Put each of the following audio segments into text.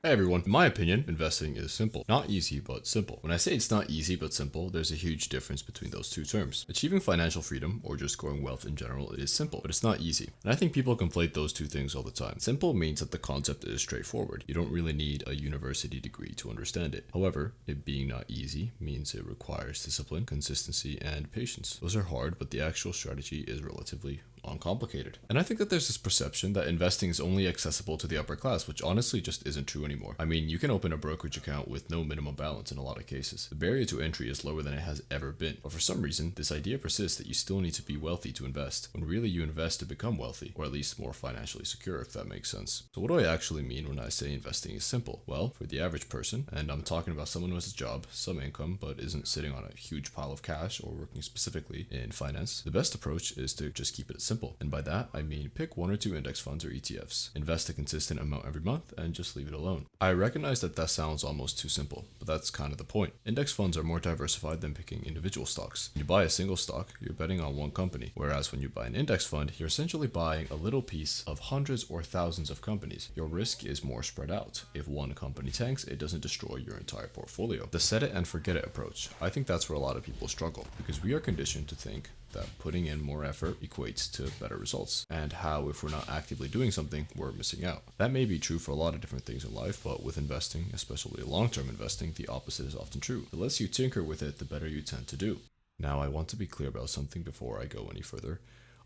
Hey everyone, in my opinion, investing is simple. Not easy, but simple. When I say it's not easy but simple, there's a huge difference between those two terms. Achieving financial freedom, or just growing wealth in general, is simple, but it's not easy. And I think people conflate those two things all the time. Simple means that the concept is straightforward. You don't really need a university degree to understand it. However, it being not easy means it requires discipline, consistency, and patience. Those are hard, but the actual strategy is relatively uncomplicated. And I think that there's this perception that investing is only accessible to the upper class, which honestly just isn't true anymore. I mean, you can open a brokerage account with no minimum balance in a lot of cases. The barrier to entry is lower than it has ever been. But for some reason, this idea persists that you still need to be wealthy to invest, when really you invest to become wealthy, or at least more financially secure, if that makes sense. So what do I actually mean when I say investing is simple? Well, for the average person, and I'm talking about someone who has a job, some income, but isn't sitting on a huge pile of cash or working specifically in finance, the best approach is to just keep it simple. And by that, I mean pick one or two index funds or ETFs, invest a consistent amount every month, and just leave it alone. I recognize that sounds almost too simple, but that's kind of the point. Index funds are more diversified than picking individual stocks. When you buy a single stock, you're betting on one company, whereas when you buy an index fund, you're essentially buying a little piece of hundreds or thousands of companies. Your risk is more spread out. If one company tanks, it doesn't destroy your entire portfolio. The set it and forget it approach, I think that's where a lot of people struggle, because we are conditioned to think that putting in more effort equates to better results, and how if we're not actively doing something, we're missing out. That may be true for a lot of different things in life, but with investing, especially long-term investing, the opposite is often true. The less you tinker with it, the better you tend to do. Now, I want to be clear about something before I go any further.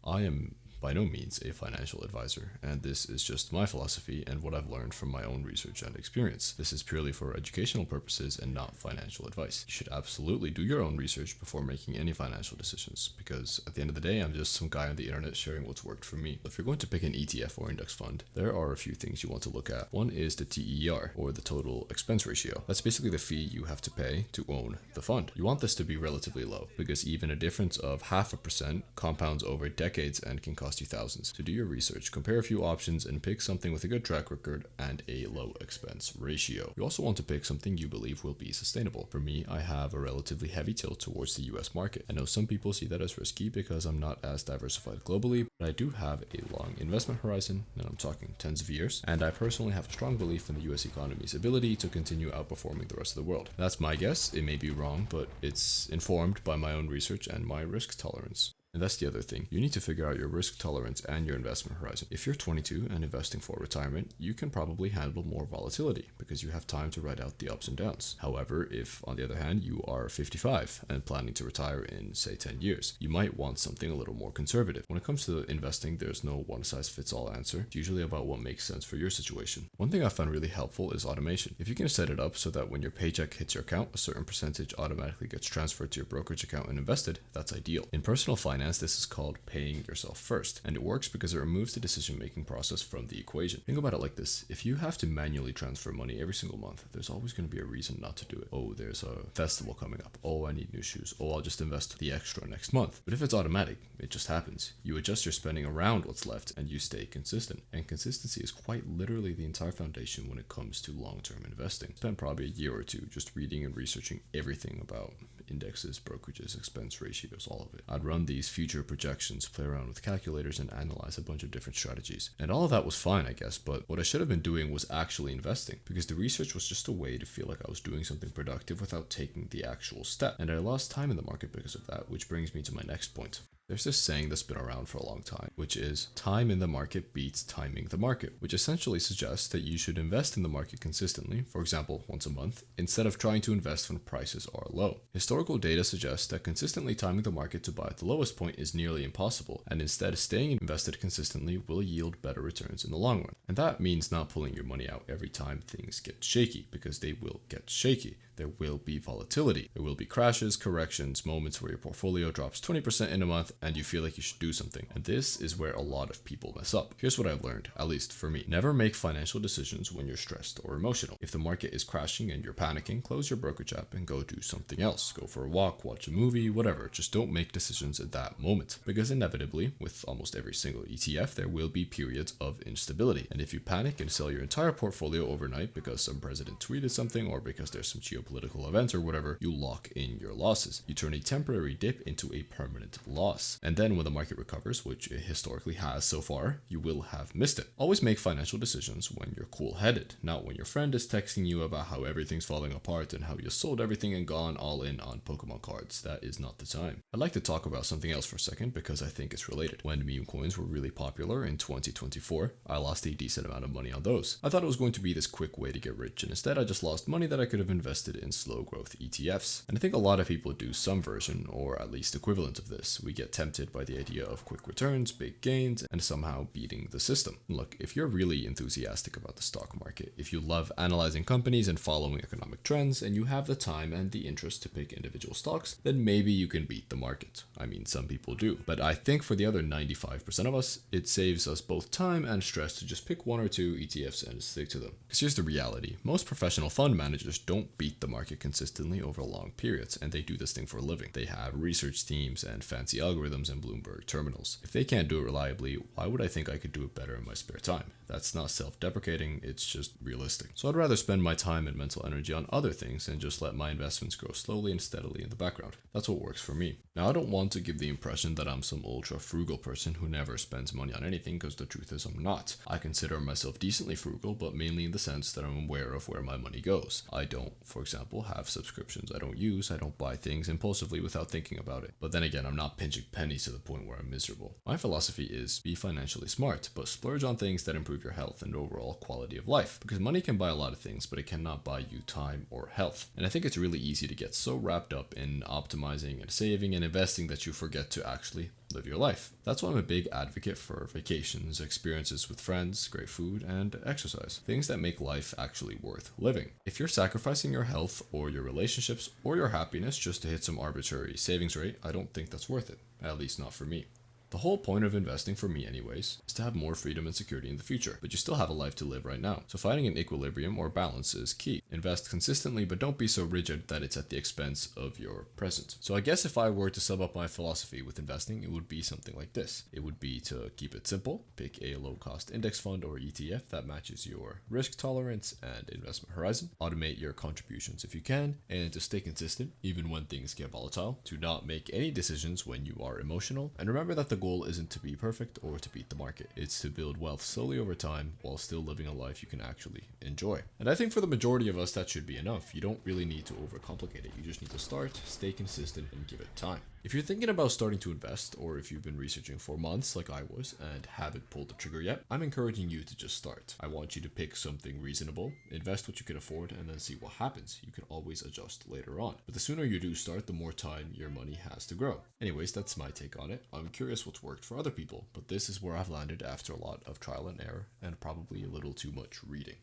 I am by no means a financial advisor, and this is just my philosophy and what I've learned from my own research and experience. This is purely for educational purposes and not financial advice. You should absolutely do your own research before making any financial decisions, because at the end of the day, I'm just some guy on the internet sharing what's worked for me. If you're going to pick an ETF or index fund, there are a few things you want to look at. One is the TER, or the total expense ratio. That's basically the fee you have to pay to own the fund. You want this to be relatively low, because even a difference of 0.5% compounds over decades and can cost you thousands. To do your research, compare a few options and pick something with a good track record and a low expense ratio. You also want to pick something you believe will be sustainable. For me, I have a relatively heavy tilt towards the US market. I know some people see that as risky because I'm not as diversified globally, but I do have a long investment horizon, and I'm talking tens of years, and I personally have a strong belief in the US economy's ability to continue outperforming the rest of the world. That's my guess. It may be wrong, but it's informed by my own research and my risk tolerance. And that's the other thing. You need to figure out your risk tolerance and your investment horizon. If you're 22 and investing for retirement, you can probably handle more volatility because you have time to ride out the ups and downs. However, if on the other hand, you are 55 and planning to retire in, say, 10 years, you might want something a little more conservative. When it comes to investing, there's no one-size-fits-all answer. It's usually about what makes sense for your situation. One thing I found really helpful is automation. If you can set it up so that when your paycheck hits your account, a certain percentage automatically gets transferred to your brokerage account and invested, that's ideal. In personal finance, this is called paying yourself first, and it works because it removes the decision-making process from the equation. Think about it like this. If you have to manually transfer money every single month, there's always going to be a reason not to do it. Oh, there's a festival coming up. Oh, I need new shoes. Oh, I'll just invest the extra next month. But if it's automatic, it just happens. You adjust your spending around what's left and you stay consistent. And consistency is quite literally the entire foundation when it comes to long-term investing. Spend probably a year or two just reading and researching everything about indexes, brokerages, expense ratios, all of it. I'd run these future projections, play around with calculators, and analyze a bunch of different strategies. And all of that was fine, I guess, but what I should have been doing was actually investing, because the research was just a way to feel like I was doing something productive without taking the actual step. And I lost time in the market because of that, which brings me to my next point. There's this saying that's been around for a long time, which is time in the market beats timing the market, which essentially suggests that you should invest in the market consistently, for example, once a month, instead of trying to invest when prices are low. Historical data suggests that consistently timing the market to buy at the lowest point is nearly impossible, and instead staying invested consistently will yield better returns in the long run. And that means not pulling your money out every time things get shaky, because they will get shaky. There will be volatility. There will be crashes, corrections, moments where your portfolio drops 20% in a month and you feel like you should do something. And this is where a lot of people mess up. Here's what I've learned, at least for me. Never make financial decisions when you're stressed or emotional. If the market is crashing and you're panicking, close your brokerage app and go do something else. Go for a walk, watch a movie, whatever. Just don't make decisions at that moment. Because inevitably, with almost every single ETF, there will be periods of instability. And if you panic and sell your entire portfolio overnight because some president tweeted something or because there's some geopolitical events or whatever, you lock in your losses. You turn a temporary dip into a permanent loss. less. And then when the market recovers, which it historically has so far, you will have missed it. Always make financial decisions when you're cool-headed, not when your friend is texting you about how everything's falling apart and how you sold everything and gone all in on Pokemon cards. That is not the time. I'd like to talk about something else for a second because I think it's related. When meme coins were really popular in 2024, I lost a decent amount of money on those. I thought it was going to be this quick way to get rich, and instead I just lost money that I could have invested in slow growth ETFs. And I think a lot of people do some version, or at least equivalent of this. We get tempted by the idea of quick returns, big gains, and somehow beating the system. Look, if you're really enthusiastic about the stock market, if you love analyzing companies and following economic trends, and you have the time and the interest to pick individual stocks, then maybe you can beat the market. I mean, some people do. But I think for the other 95% of us, it saves us both time and stress to just pick one or two ETFs and stick to them. Because here's the reality. Most professional fund managers don't beat the market consistently over long periods, and they do this thing for a living. They have research teams and fancy algorithms and Bloomberg terminals. If they can't do it reliably, why would I think I could do it better in my spare time? That's not self-deprecating, it's just realistic. So I'd rather spend my time and mental energy on other things and just let my investments grow slowly and steadily in the background. That's what works for me. Now, I don't want to give the impression that I'm some ultra frugal person who never spends money on anything, because the truth is I'm not. I consider myself decently frugal, but mainly in the sense that I'm aware of where my money goes. I don't, for example, have subscriptions I don't use. I don't buy things impulsively without thinking about it. But then again, I'm not pinching pennies to the point where I'm miserable. My philosophy is be financially smart, but splurge on things that improve your health and overall quality of life. Because money can buy a lot of things, but it cannot buy you time or health. And I think it's really easy to get so wrapped up in optimizing and saving and investing that you forget to actually live your life. That's why I'm a big advocate for vacations, experiences with friends, great food, and exercise. Things that make life actually worth living. If you're sacrificing your health or your relationships or your happiness just to hit some arbitrary savings rate, I don't think that's worth it. At least not for me. The whole point of investing, for me anyways, is to have more freedom and security in the future, but you still have a life to live right now. So finding an equilibrium or balance is key. Invest consistently, but don't be so rigid that it's at the expense of your present. So I guess if I were to sum up my philosophy with investing, it would be something like this. It would be to keep it simple, pick a low-cost index fund or ETF that matches your risk tolerance and investment horizon, automate your contributions if you can, and to stay consistent even when things get volatile, to not make any decisions when you are emotional, and remember that the goal isn't to be perfect or to beat the market. It's to build wealth slowly over time while still living a life you can actually enjoy. And I think for the majority of us, that should be enough. You don't really need to overcomplicate it. You just need to start, stay consistent, and give it time. If you're thinking about starting to invest, or if you've been researching for months like I was and haven't pulled the trigger yet, I'm encouraging you to just start. I want you to pick something reasonable, invest what you can afford, and then see what happens. You can always adjust later on. But the sooner you do start, the more time your money has to grow. Anyways, that's my take on it. I'm curious what's worked for other people, but this is where I've landed after a lot of trial and error and probably a little too much reading.